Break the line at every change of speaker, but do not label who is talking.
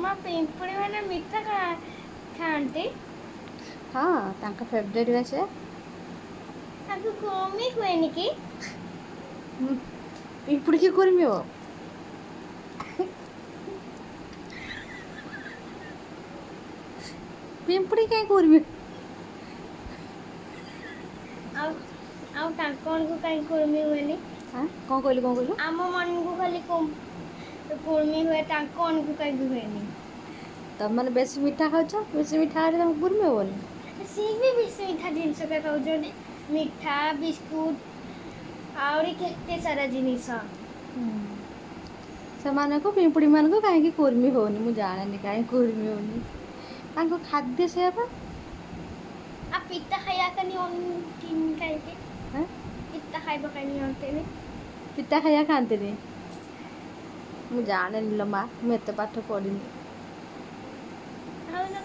मामा पिंपड़ी मैंने मीठा खाते
हाँ तांका फेवरेट वैसे
ताकू कमी हुए नी कि
पिंपुड़ी की कर्मी हो पिंपुड़ी कहीं कर्मी
आउ आउ ताकन को काई कमी हुए नी
हाँ कौन कहलु
आम मन को खाली कुर्मी हुए ताकन को काई हुए नी
तब मैंने बेसी मीठा खाऊछ बेसी मीठा खाली तुमको कर्मी होनी
सी भी बेसी मीठा जिनस का खाउछन मीठा बिस्कुट आउरी केते सारा जिनिस
से को पिंपुड़ी मान को कहीं कर्मी होनी मुझे जाने कहीं कर्मी होनी तांको खाद्य से बा
आ पित्ता खाया कनी ऑन तीन खाई के
हैं
पित्ता खाइबा कनी ऑनते ने
पिता खाया खाते नहीं मुझे जाने लो माँ मैं तो पाठ पढ़ी
आउ न